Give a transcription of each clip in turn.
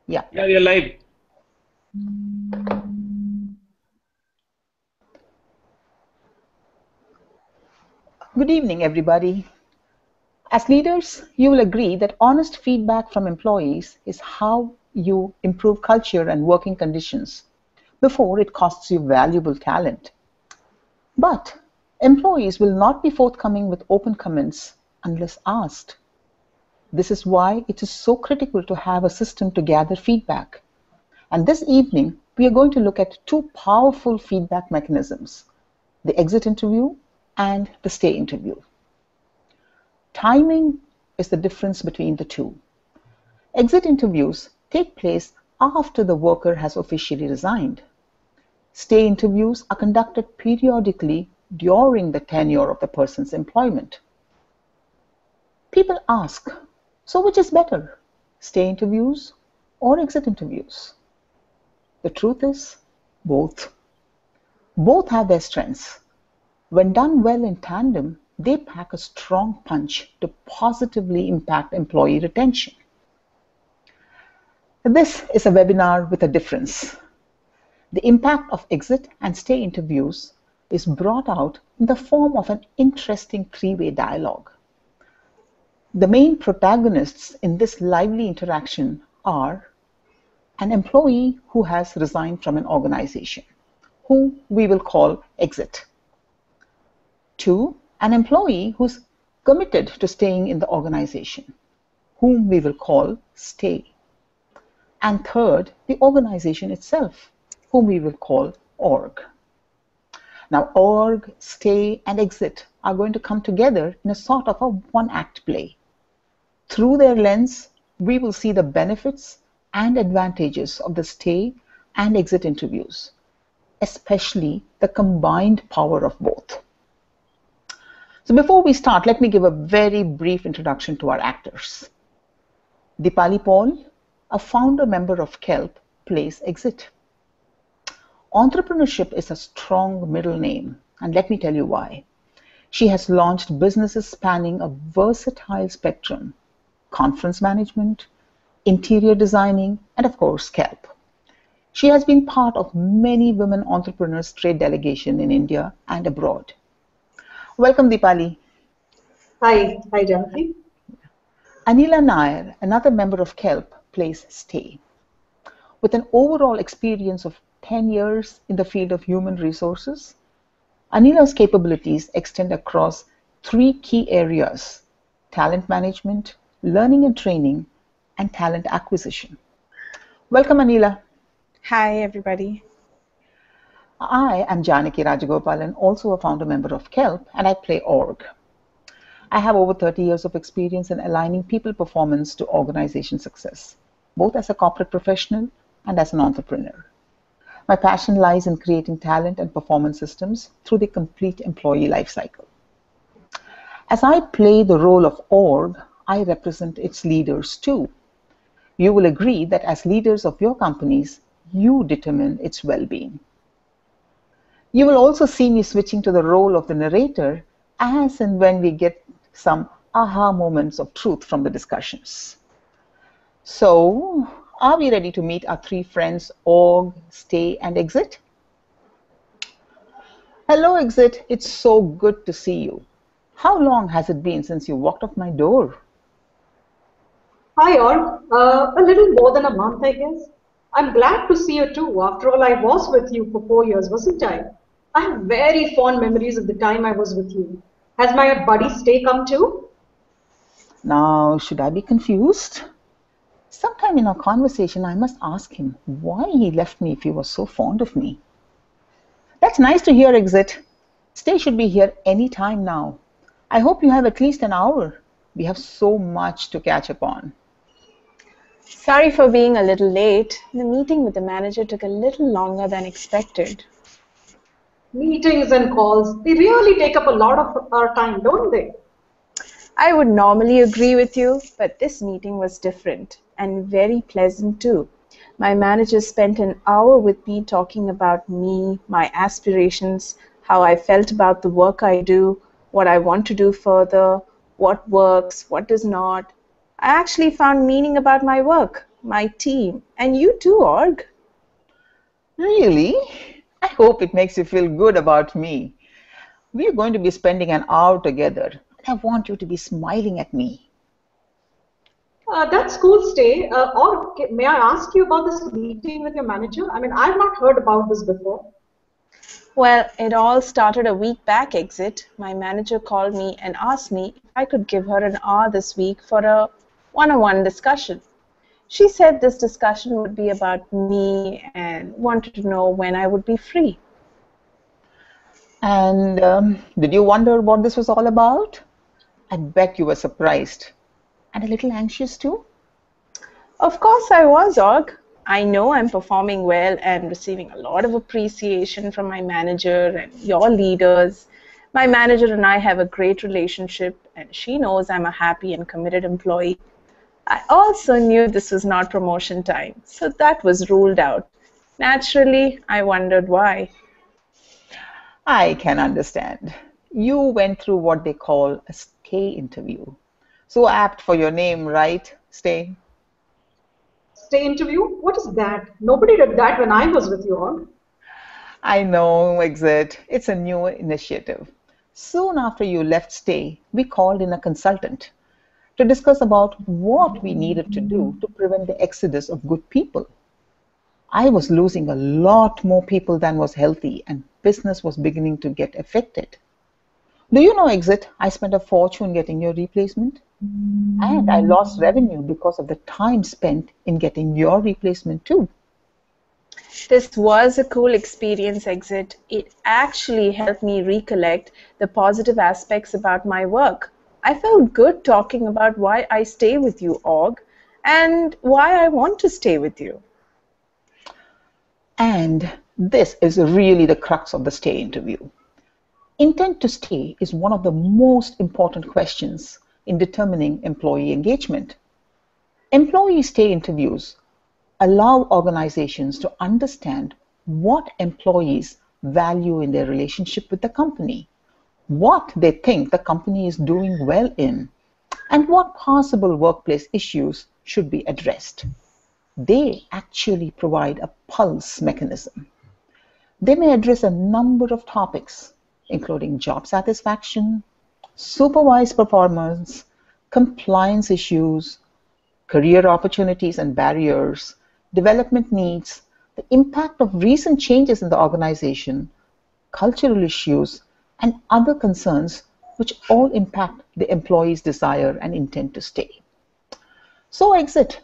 Yeah. Yeah, you're live. Good evening, everybody. As leaders, you will agree that honest feedback from employees is how you improve culture and working conditions before it costs you valuable talent. But employees will not be forthcoming with open comments unless asked. This is why it is so critical to have a system to gather feedback. And this evening, we are going to look at two powerful feedback mechanisms: the exit interview and the stay interview. Timing is the difference between the two. Exit interviews take place after the worker has officially resigned. Stay interviews are conducted periodically during the tenure of the person's employment. People ask, so which is better, stay interviews or exit interviews? The truth is, both. Both have their strengths. When done well in tandem, they pack a strong punch to positively impact employee retention. This is a webinar with a difference. The impact of exit and stay interviews is brought out in the form of an interesting three-way dialogue. The main protagonists in this lively interaction are an employee who has resigned from an organization, whom we will call exit. 2, an employee who's committed to staying in the organization, whom we will call stay. And 3rd, the organization itself, whom we will call org. Now, org, stay, and exit are going to come together in a sort of a one-act play. Through their lens, we will see the benefits and advantages of the stay and exit interviews, especially the combined power of both. So before we start, let me give a very brief introduction to our actors. Dipali Paul, a founder member of KELP, plays exit. Entrepreneurship is a strong middle name, and let me tell you why. She has launched businesses spanning a versatile spectrum: conference management, interior designing, and of course, KELP. She has been part of many women entrepreneurs trade delegation in India and abroad. Welcome, Dipali. Hi, Janaki. Anila Nair, another member of KELP, plays stay. With an overall experience of 10 years in the field of human resources, Anila's capabilities extend across 3 key areas: talent management, learning and training, and talent acquisition. Welcome, Anila. Hi, everybody. I am Janaki Rajagopalan, also a founder member of KELP, and I play org. I have over 30 years of experience in aligning people performance to organization success, both as a corporate professional and as an entrepreneur. My passion lies in creating talent and performance systems through the complete employee lifecycle. As I play the role of org, I represent its leaders too. You will agree that as leaders of your companies, you determine its well-being. You will also see me switching to the role of the narrator as and when we get some aha moments of truth from the discussions. So, are we ready to meet our 3 friends, org, stay, and exit? Hello, exit. It's so good to see you. How long has it been since you walked off my door? Hi all. A little more than a month, I guess. I'm glad to see you too. After all, I was with you for 4 years, wasn't I? I have very fond memories of the time I was with you. Has my buddy stay come too? Now, should I be confused? Sometime in our conversation, I must ask him why he left me if he was so fond of me. That's nice to hear, exit. Stay should be here any time now. I hope you have at least an hour. We have so much to catch up on. Sorry for being a little late. The meeting with the manager took a little longer than expected. Meetings and calls, they really take up a lot of our time, don't they? I would normally agree with you, but this meeting was different and very pleasant too. My manager spent an hour with me talking about me, my aspirations, how I felt about the work I do, what I want to do further, what works, what does not. I actually found meaning about my work. my team, and you too, Org. Really? I hope it makes you feel good about me. We are going to be spending an hour together, and I want you to be smiling at me. That's cool, Stay. May I ask you about this meeting with your manager? I mean, I've not heard about this before. Well, it all started a week back, Exit. My manager called me and asked me if I could give her an hour this week for a one-on-one discussion. She said this discussion would be about me and wanted to know when I would be free. And did you wonder what this was all about? I bet you were surprised and a little anxious too. Of course I was, Org. I know I'm performing well and receiving a lot of appreciation from my manager and your leaders. My manager and I have a great relationship, and she knows I'm a happy and committed employee. I also knew this was not promotion time, so that was ruled out. Naturally, I wondered why. I can understand. You went through what they call a stay interview. So apt for your name, right? Stay. Stay interview? What is that? Nobody did that when I was with you all. I know, Exit. It's a new initiative. Soon after you left Stay, we called in a consultant to discuss about what we needed to do to prevent the exodus of good people. I was losing a lot more people than was healthy, and business was beginning to get affected. Do you know, Exit, I spent a fortune getting your replacement? And I lost revenue because of the time spent in getting your replacement too. This was a cool experience, Exit. It actually helped me recollect the positive aspects about my work. I felt good talking about why I stay with you, Org, and why I want to stay with you. And this is really the crux of the stay interview. Intent to stay is one of the most important questions in determining employee engagement. Employee stay interviews allow organizations to understand what employees value in their relationship with the company, what they think the company is doing well in, and what possible workplace issues should be addressed. They actually provide a pulse mechanism. They may address a number of topics, including job satisfaction, supervised performance, compliance issues, career opportunities and barriers, development needs, the impact of recent changes in the organization, cultural issues, and other concerns which all impact the employee's desire and intent to stay. So, Exit,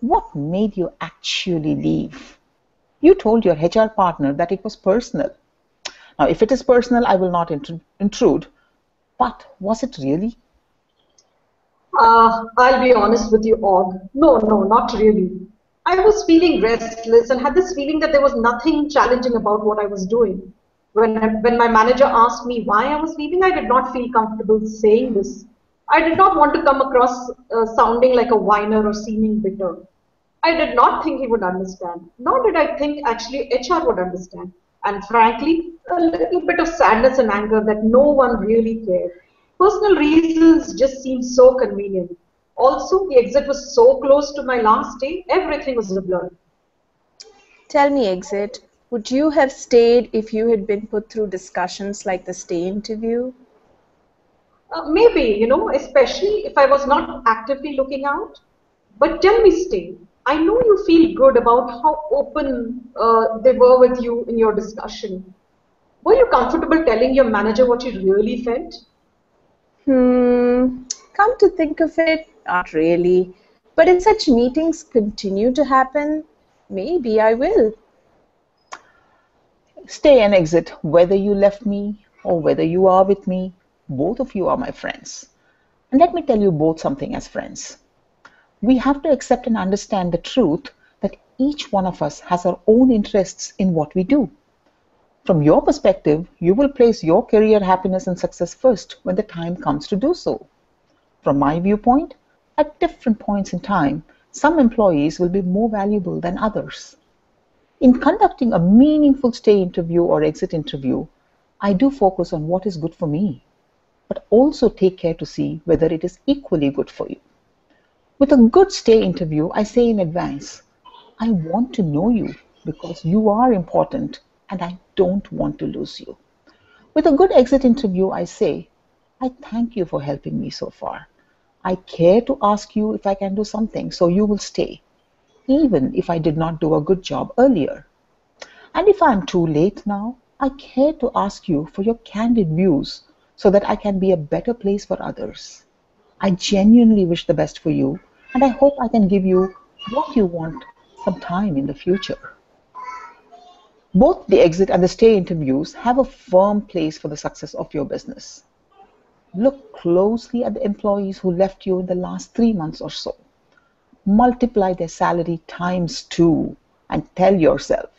what made you actually leave? You told your HR partner that it was personal. Now, if it is personal, I will not intrude, but was it really? I'll be honest with you, Og. No, not really. I was feeling restless and had this feeling that there was nothing challenging about what I was doing. When my manager asked me why I was leaving, I did not feel comfortable saying this. I did not want to come across sounding like a whiner or seeming bitter. I did not think he would understand, nor did I think actually HR would understand. And frankly, a little bit of sadness and anger that no one really cared. Personal reasons just seemed so convenient. Also, the exit was so close to my last day, everything was a blur. Tell me, Exit, would you have stayed if you had been put through discussions like the stay interview? Maybe, especially if I was not actively looking out. But tell me, Stay, I know you feel good about how open they were with you in your discussion. Were you comfortable telling your manager what you really felt? Come to think of it, not really. But if such meetings continue to happen, maybe I will. Stay and Exit, whether you left me or whether you are with me, both of you are my friends. And let me tell you both something as friends. We have to accept and understand the truth that each one of us has our own interests in what we do. From your perspective, you will place your career happiness and success first when the time comes to do so. From my viewpoint, at different points in time, some employees will be more valuable than others. In conducting a meaningful stay interview or exit interview, I do focus on what is good for me, but also take care to see whether it is equally good for you. With a good stay interview, I say in advance, I want to know you because you are important and I don't want to lose you. With a good exit interview, I say, I thank you for helping me so far. I care to ask you if I can do something so you will stay, even if I did not do a good job earlier. And if I'm too late now, I care to ask you for your candid views so that I can be a better place for others. I genuinely wish the best for you, and I hope I can give you what you want sometime in the future. Both the exit and the stay interviews have a firm place for the success of your business. Look closely at the employees who left you in the last 3 months or so. Multiply their salary times two and tell yourself,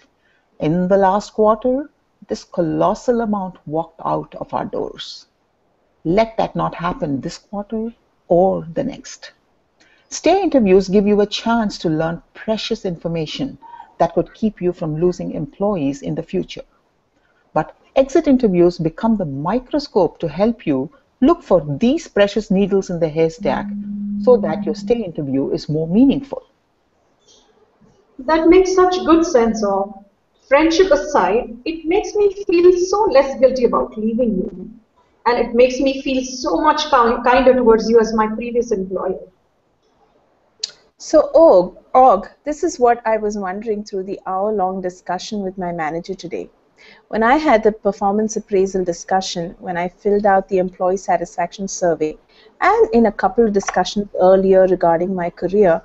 in the last quarter, this colossal amount walked out of our doors. Let that not happen this quarter or the next. Stay interviews give you a chance to learn precious information that could keep you from losing employees in the future. But exit interviews become the microscope to help you look for these precious needles in the haystack so that your stay interview is more meaningful. That makes such good sense of friendship aside, it makes me feel so less guilty about leaving you. And it makes me feel so much kinder towards you as my previous employer. So, this is what I was wondering through the hour-long discussion with my manager today. When I had the performance appraisal discussion, when I filled out the employee satisfaction survey, and in a couple of discussions earlier regarding my career,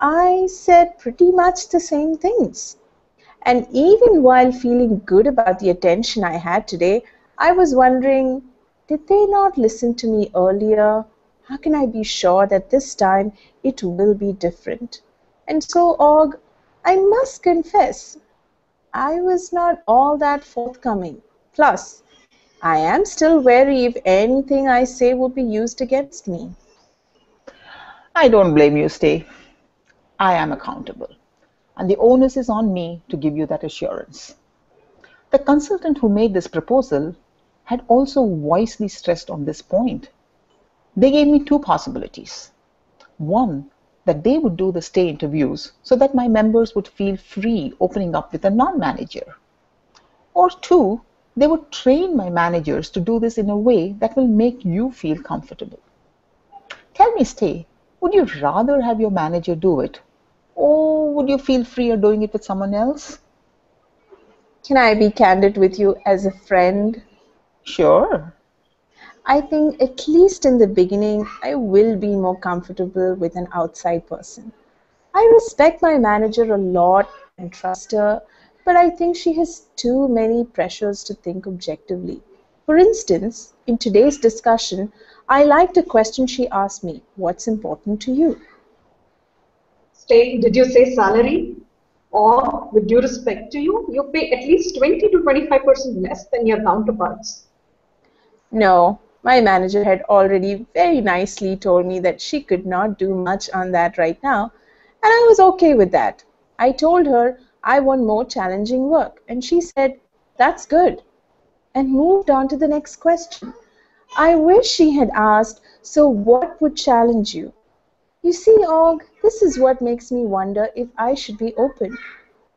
I said pretty much the same things. And even while feeling good about the attention I had today, I was wondering, did they not listen to me earlier? How can I be sure that this time it will be different? And so, I must confess, I was not all that forthcoming. Plus, I am still wary if anything I say will be used against me. I don't blame you, Stay. I am accountable, and the onus is on me to give you that assurance. The consultant who made this proposal had also wisely stressed on this point. They gave me two possibilities. One, that they would do the stay interviews so that my members would feel free opening up with a non-manager. Or two, they would train my managers to do this in a way that will make you feel comfortable. Tell me, Stay, would you rather have your manager do it, or would you feel freer doing it with someone else? Can I be candid with you as a friend? Sure. I think at least in the beginning, I will be more comfortable with an outside person. I respect my manager a lot and trust her, but I think she has too many pressures to think objectively. For instance, in today's discussion, I liked a question she asked me, what's important to you? Stay, did you say salary? Or, with due respect to you, you pay at least 20 to 25% less than your counterparts. No, my manager had already very nicely told me that she could not do much on that right now, and I was okay with that. I told her I want more challenging work, and she said, that's good, and moved on to the next question. I wish she had asked, so what would challenge you? You see, this is what makes me wonder if I should be open.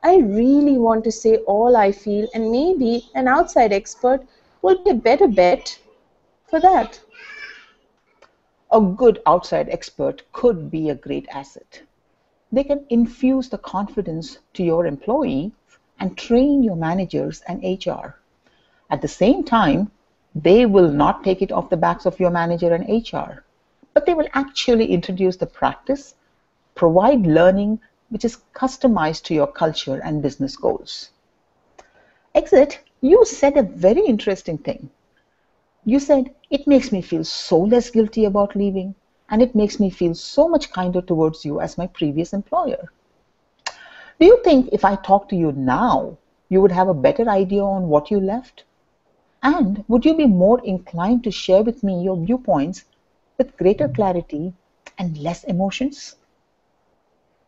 I really want to say all I feel, and maybe an outside expert will be a better bet for that. A good outside expert could be a great asset. They can infuse the confidence to your employee and train your managers and HR. At the same time, they will not take it off the backs of your manager and HR, but they will actually introduce the practice, provide learning which is customized to your culture and business goals. Exit, you said a very interesting thing. You said, it makes me feel so less guilty about leaving, and it makes me feel so much kinder towards you as my previous employer. Do you think if I talk to you now, you would have a better idea on what you left? And would you be more inclined to share with me your viewpoints with greater clarity and less emotions?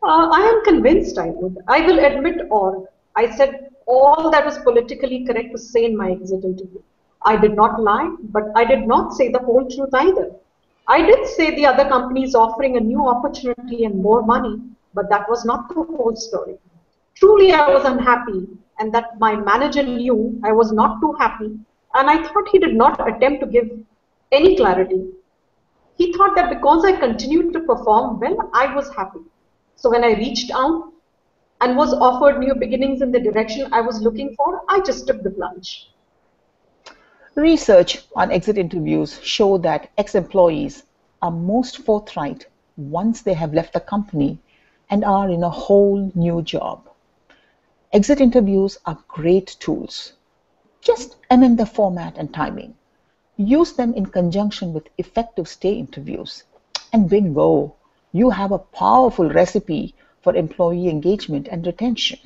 I am convinced I would. I will admit all. I said all that was politically correct to say in my exit interview. I did not lie, but I did not say the whole truth either. I did say the other company is offering a new opportunity and more money, but that was not the whole story. Truly, I was unhappy, and that my manager knew I was not too happy, and I thought he did not attempt to give any clarity. He thought that because I continued to perform well, I was happy. So when I reached out and was offered new beginnings in the direction I was looking for, I just took the plunge. Research on exit interviews show that ex-employees are most forthright once they have left the company and are in a whole new job. Exit interviews are great tools. Just amend the format and timing. Use them in conjunction with effective stay interviews. And bingo, you have a powerful recipe for employee engagement and retention.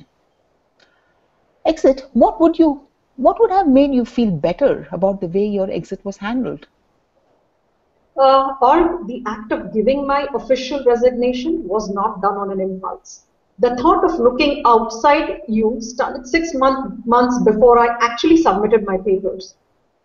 Exit, what would have made you feel better about the way your exit was handled? Or the act of giving my official resignation was not done on an impulse. The thought of looking outside you started months before I actually submitted my papers.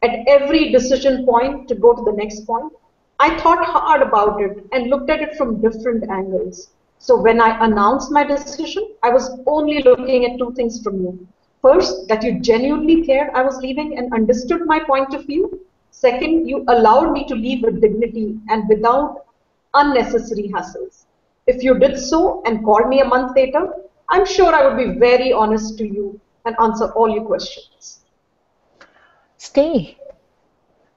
At every decision point to go to the next point, I thought hard about it and looked at it from different angles. So when I announced my decision, I was only looking at two things from you. First, that you genuinely cared I was leaving and understood my point of view. Second, you allowed me to leave with dignity and without unnecessary hassles. If you did so and called me a month later, I'm sure I would be very honest to you and answer all your questions. Stay.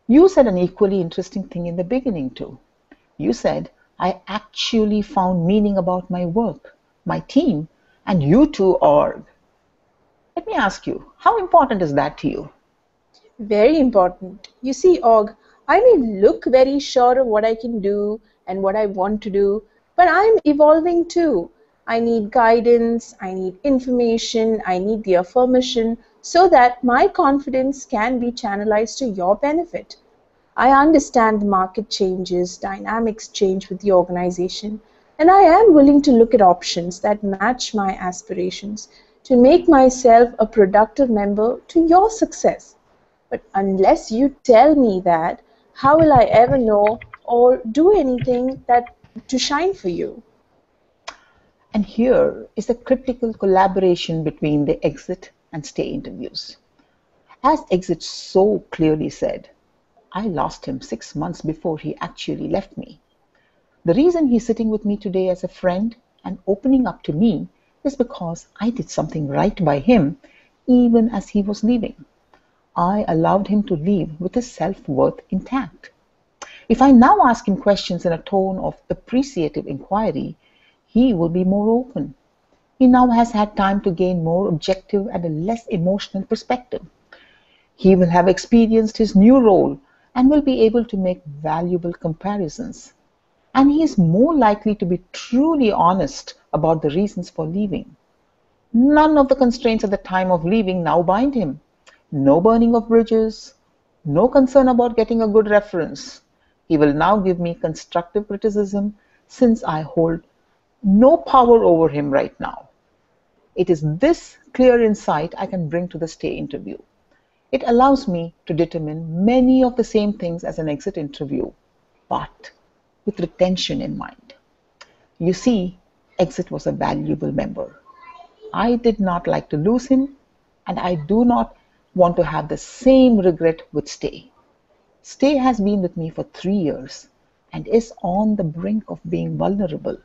You said an equally interesting thing in the beginning too. You said, I actually found meaning about my work, my team, and you too, org. Let me ask you, how important is that to you? Very important. You see, Og, I may look very sure of what I can do and what I want to do, but I'm evolving too. I need guidance, I need information, I need the affirmation so that my confidence can be channelized to your benefit. I understand the market changes, dynamics change with the organization, and I am willing to look at options that match my aspirations to make myself a productive member to your success. But unless you tell me that, how will I ever know or do anything that to shine for you? And here is the critical collaboration between the exit and stay interviews. As Exit so clearly said, I lost him 6 months before he actually left me. The reason he's sitting with me today as a friend and opening up to me is because I did something right by him even as he was leaving. I allowed him to leave with his self-worth intact. If I now ask him questions in a tone of appreciative inquiry, he will be more open. He now has had time to gain more objective and a less emotional perspective. He will have experienced his new role and will be able to make valuable comparisons. And he is more likely to be truly honest about the reasons for leaving. None of the constraints at the time of leaving now bind him. No burning of bridges, no concern about getting a good reference. He will now give me constructive criticism since I hold no power over him right now. It is this clear insight I can bring to the stay interview. It allows me to determine many of the same things as an exit interview, but with retention in mind. You see, Exit was a valuable member. I did not like to lose him, and I do not want to have the same regret with Stay. Stay has been with me for 3 years and is on the brink of being vulnerable.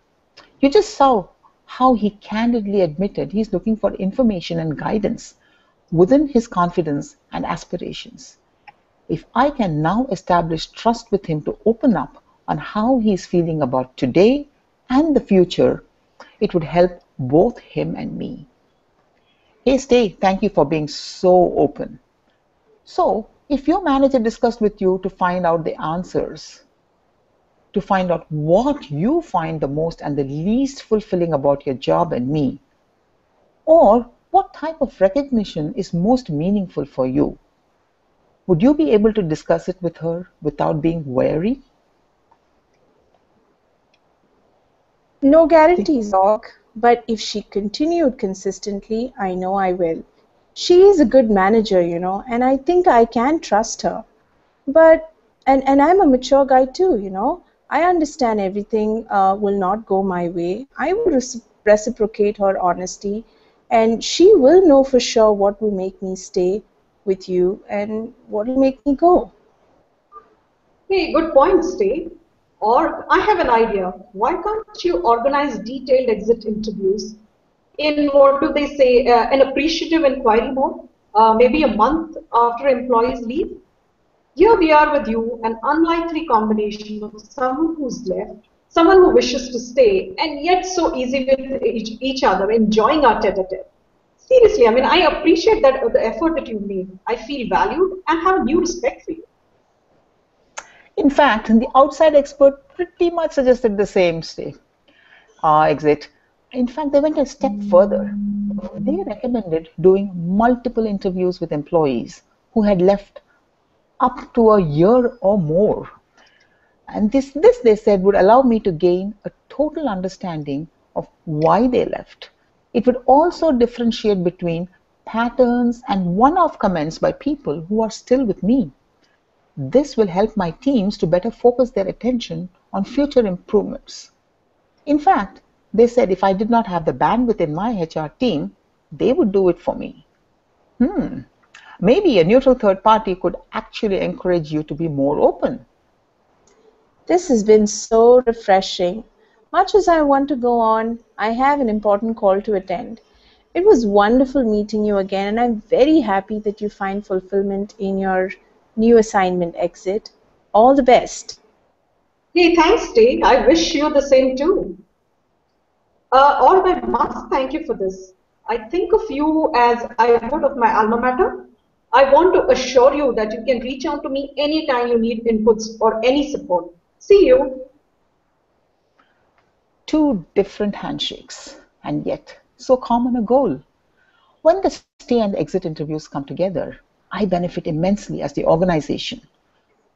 You just saw how he candidly admitted he's looking for information and guidance within his confidence and aspirations. If I can now establish trust with him to open up on how he's feeling about today and the future, it would help both him and me. Hey, Stay, thank you for being so open. So, if your manager discussed with you to find out the answers, to find out what you find the most and the least fulfilling about your job and me, or what type of recognition is most meaningful for you, would you be able to discuss it with her without being wary? No guarantees, Og, but if she continued consistently, I know I will. She is a good manager, and I think I can trust her. But, and I'm a mature guy too, I understand everything will not go my way. I will reciprocate her honesty, and she will know for sure what will make me stay with you and what will make me go. Hey, good point, Steve. Or I have an idea. Why can't you organize detailed exit interviews in what do they say, an appreciative inquiry mode? Maybe a month after employees leave? Here we are with you, an unlikely combination of someone who's left, someone who wishes to stay, and yet so easy with each other, enjoying our tete-a-tete. Seriously, I mean, I appreciate that the effort that you made. I feel valued and have a new respect for you. In fact, the outside expert pretty much suggested the same exit. In fact, they went a step further. They recommended doing multiple interviews with employees who had left up to a year or more. And this they said would allow me to gain a total understanding of why they left. It would also differentiate between patterns and one-off comments by people who are still with me. This will help my teams to better focus their attention on future improvements. In fact, they said if I did not have the bandwidth in my HR team, they would do it for me. Maybe a neutral third party could actually encourage you to be more open. This has been so refreshing. Much as I want to go on, I have an important call to attend. It was wonderful meeting you again, and I'm very happy that you find fulfillment in your new assignment exit. All the best. Hey, thanks, Steve. I wish you the same too. Or I must thank you for this. I think of you as I would of my alma mater. I want to assure you that you can reach out to me anytime you need inputs or any support. See you. Two different handshakes, and yet so common a goal. When the stay and exit interviews come together, I benefit immensely as the organization,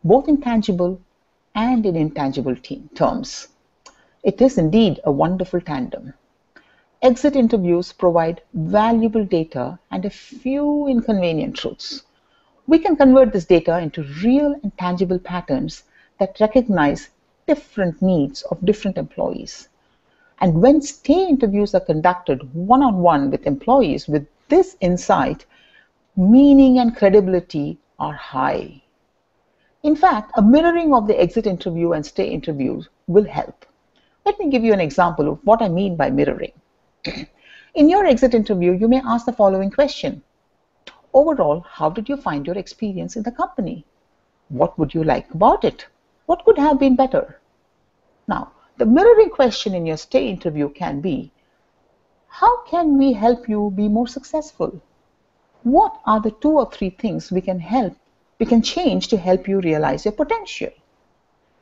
both in tangible and in intangible terms. It is indeed a wonderful tandem. Exit interviews provide valuable data and a few inconvenient truths. We can convert this data into real and tangible patterns that recognize different needs of different employees. And when stay interviews are conducted one-on-one with employees with this insight, meaning and credibility are high. In fact, a mirroring of the exit interview and stay interviews will help. Let me give you an example of what I mean by mirroring. In your exit interview, you may ask the following question. Overall, how did you find your experience in the company? What would you like about it? What could have been better? Now, the mirroring question in your stay interview can be, how can we help you be more successful? What are the 2 or 3 things we can change to help you realize your potential?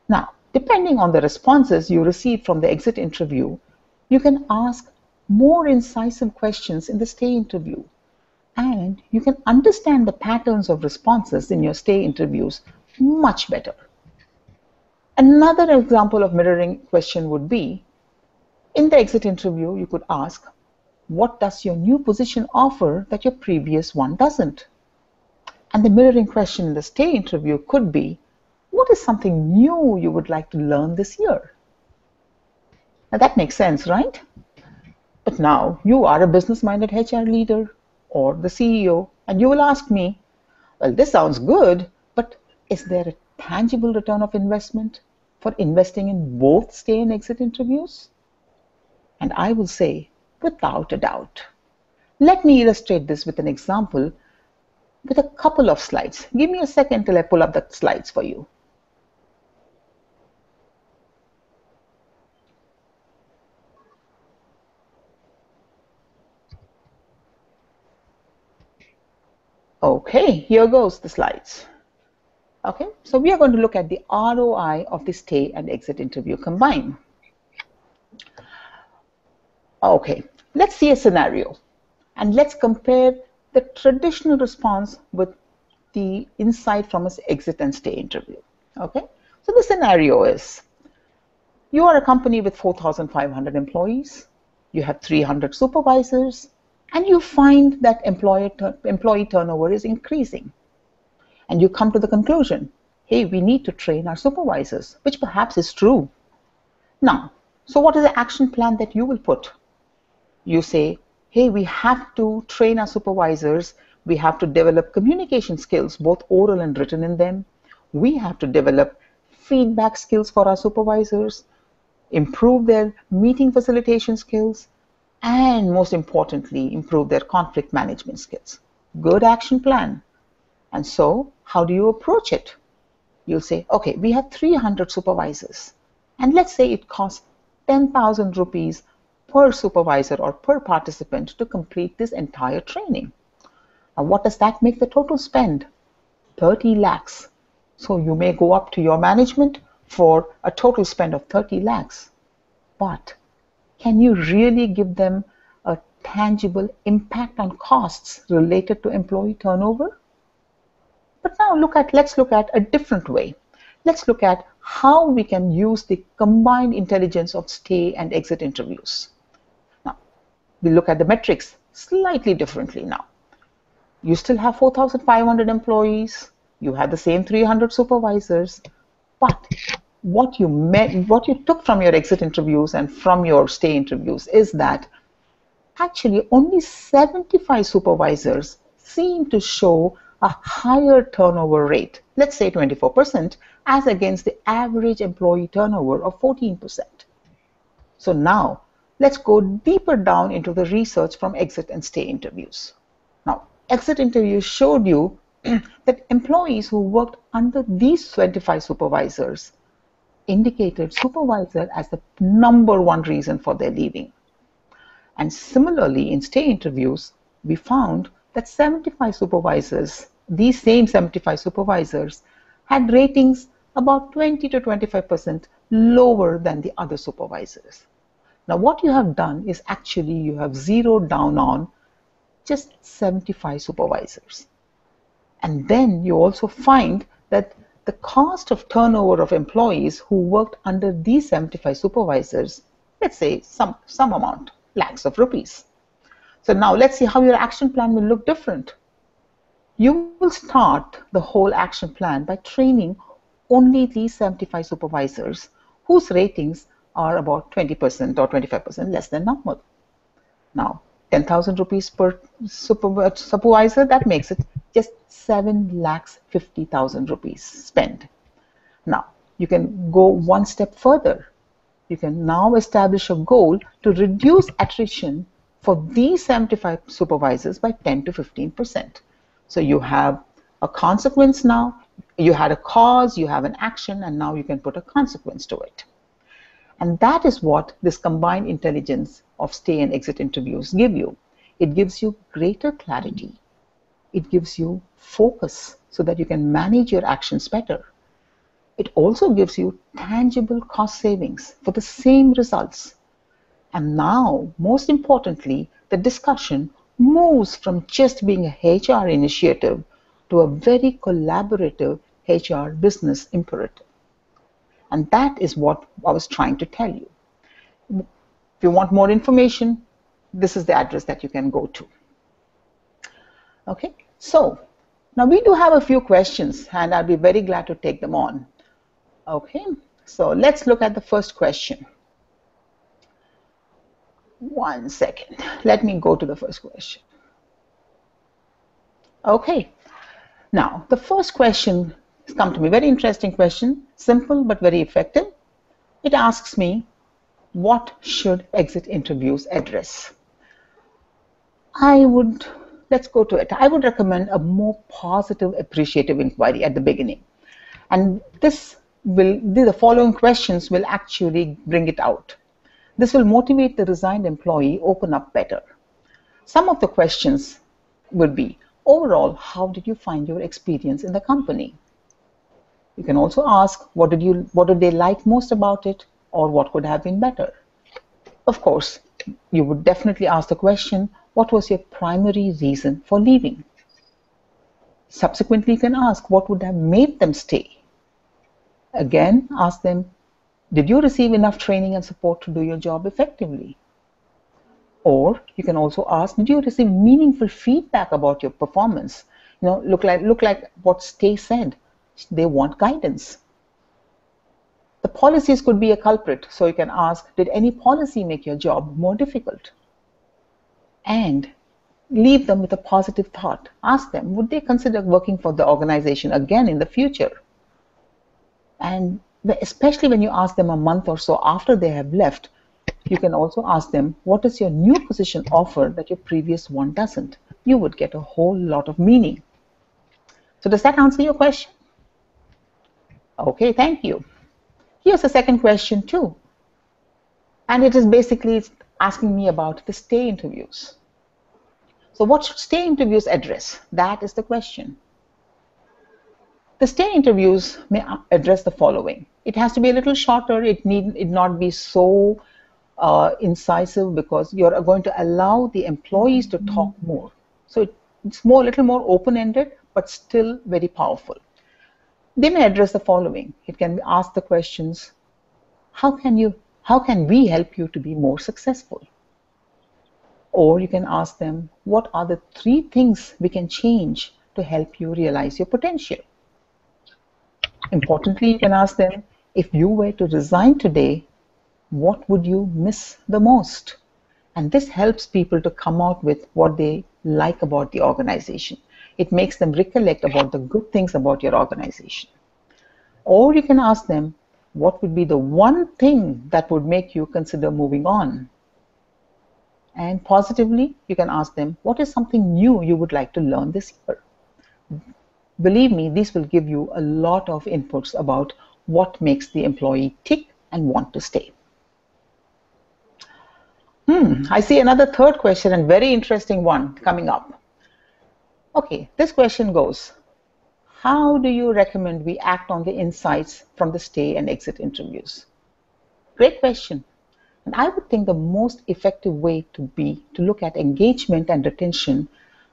Now, depending on the responses you receive from the exit interview, you can ask more incisive questions in the stay interview, and you can understand the patterns of responses in your stay interviews much better. Another example of mirroring question would be, in the exit interview, you could ask, what does your new position offer that your previous one doesn't? And the mirroring question in the stay interview could be, what is something new you would like to learn this year? Now that makes sense, right? But now you are a business-minded HR leader or the CEO, and you will ask me, well, this sounds good, but is there a tangible return of investment for investing in both stay and exit interviews? And I will say, without a doubt. Let me illustrate this with an example with a couple of slides. Give me a second till I pull up the slides for you. Okay, here goes the slides. Okay, so we are going to look at the ROI of the stay and exit interview combined. Okay, let's see a scenario and let's compare the traditional response with the insight from an exit and stay interview. Okay, so the scenario is, you are a company with 4,500 employees, you have 300 supervisors, and you find that employee turnover is increasing. And you come to the conclusion, hey, we need to train our supervisors, which perhaps is true. Now, so what is the action plan that you will put? You say, hey, we have to train our supervisors. We have to develop communication skills, both oral and written in them. We have to develop feedback skills for our supervisors, improve their meeting facilitation skills, and most importantly, improve their conflict management skills. Good action plan. And so, how do you approach it? You'll say, okay, we have 300 supervisors, and let's say it costs 10,000 rupees per supervisor or per participant to complete this entire training. Now, what does that make the total spend? 30 lakhs. So you may go up to your management for a total spend of 30 lakhs. But can you really give them a tangible impact on costs related to employee turnover? But now let's look at a different way. Let's look at how we can use the combined intelligence of stay and exit interviews. Now, we look at the metrics slightly differently now. You still have 4,500 employees, you have the same 300 supervisors, but what you took from your exit interviews and from your stay interviews is that actually only 75 supervisors seem to show a higher turnover rate, let's say 24%, as against the average employee turnover of 14%. So now, let's go deeper down into the research from exit and stay interviews. Now, exit interviews showed you that employees who worked under these 25 supervisors indicated supervisor as the #1 reason for their leaving. And similarly, in stay interviews, we found that 75 supervisors, these same 75 supervisors, had ratings about 20 to 25% lower than the other supervisors. Now, what you have done is actually you have zeroed down on just 75 supervisors. And then you also find that the cost of turnover of employees who worked under these 75 supervisors, let's say some amount, lakhs of rupees. So now let's see how your action plan will look different. You will start the whole action plan by training only these 75 supervisors whose ratings are about 20% or 25% less than normal. Now, 10,000 rupees per supervisor, that makes it just 7,50,000 rupees spent. Now, you can go one step further. You can now establish a goal to reduce attrition for these 75 supervisors by 10 to 15%. So you have a consequence now, you had a cause, you have an action, and now you can put a consequence to it. And that is what this combined intelligence of stay and exit interviews give you. It gives you greater clarity. It gives you focus so that you can manage your actions better. It also gives you tangible cost savings for the same results. And now, most importantly, the discussion moves from just being a HR initiative to a very collaborative HR business imperative. And that is what I was trying to tell you. If you want more information, this is the address that you can go to. Okay, so now we do have a few questions, and I'll be very glad to take them on. Okay, so let's look at the first question. One second, let me go to the first question. Okay, now the first question has come to me, very interesting question, simple but very effective. It asks me, what should exit interviews address? Let's go to it. I would recommend a more positive, appreciative inquiry at the beginning. And the following questions will actually bring it out. This will motivate the resigned employee open up better. Some of the questions would be, overall, how did you find your experience in the company? You can also ask, what did they like most about it, or what could have been better? Of course, you would definitely ask the question, what was your primary reason for leaving? Subsequently, you can ask, what would have made them stay? Again, ask them, did you receive enough training and support to do your job effectively? Or you can also ask, did you receive meaningful feedback about your performance? Look like what Stay said. they want guidance. The policies could be a culprit, so you can ask, did any policy make your job more difficult? And leave them with a positive thought. Ask them, would they consider working for the organization again in the future? And especially when you ask them a month or so after they have left, you can also ask them, what does your new position offer that your previous one doesn't? You would get a whole lot of meaning. So does that answer your question? Okay, thank you. Here's a second question too. And it is basically asking me about the stay interviews. So what should stay interviews address? That is the question. The stay interviews may address the following. It has to be a little shorter. It need not be so incisive, because you're going to allow the employees to talk more. So it's a little more open-ended, but still very powerful. They may address the following. It can ask the questions, how can we help you to be more successful? Or you can ask them, what are the 3 things we can change to help you realize your potential? Importantly, you can ask them, if you were to resign today, what would you miss the most? And this helps people to come out with what they like about the organization. It makes them recollect about the good things about your organization. Or you can ask them, what would be the one thing that would make you consider moving on? And positively, you can ask them, what is something new you would like to learn this year? Believe me, these will give you a lot of inputs about what makes the employee tick and want to stay. I see another third question, and very interesting one coming up. Okay, this question goes, how do you recommend we act on the insights from the stay and exit interviews? Great question. And I would think the most effective way to look at engagement and retention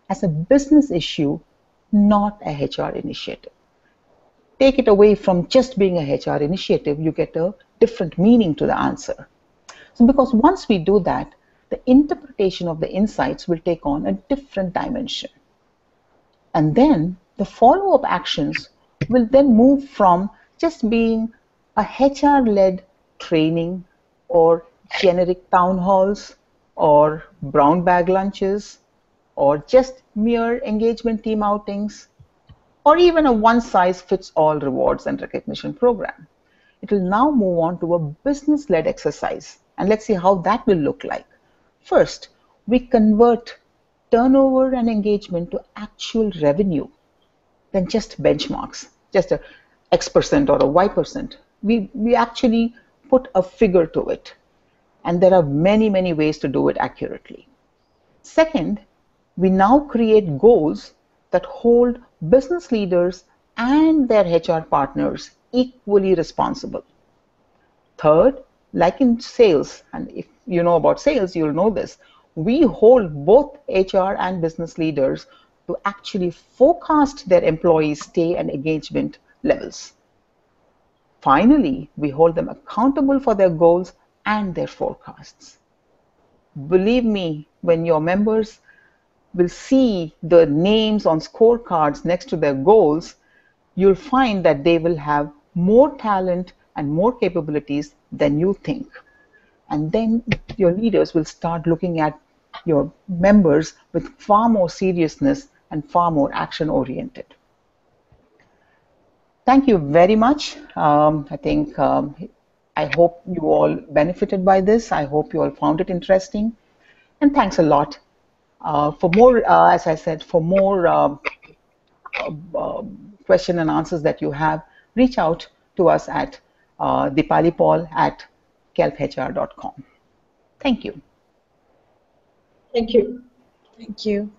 as a business issue, not a HR initiative. Take it away from just being a HR initiative, you get a different meaning to the answer. So because once we do that, the interpretation of the insights will take on a different dimension. And then the follow-up actions will then move from just being a HR-led training or generic town halls or brown bag lunches or just mere engagement team outings or even a one-size-fits-all rewards and recognition program. It will now move on to a business-led exercise, and let's see how that will look like. First, we convert turnover and engagement to actual revenue than just benchmarks, just a X% or a Y%. We actually put a figure to it. And there are many, many ways to do it accurately. Second, we now create goals that hold business leaders and their HR partners equally responsible. Third, like in sales, and if you know about sales, you'll know this, we hold both HR and business leaders to actually forecast their employees' stay and engagement levels. Finally, we hold them accountable for their goals and their forecasts. Believe me, when your members will see the names on scorecards next to their goals, you'll find that they will have more talent and more capabilities than you think. And then your leaders will start looking at your members with far more seriousness and far more action-oriented. Thank you very much. I hope you all benefited by this. I hope you all found it interesting. And thanks a lot. For more, as I said, for more question and answers that you have, reach out to us at dipalipal@kelphr.com. Thank you. Thank you. Thank you.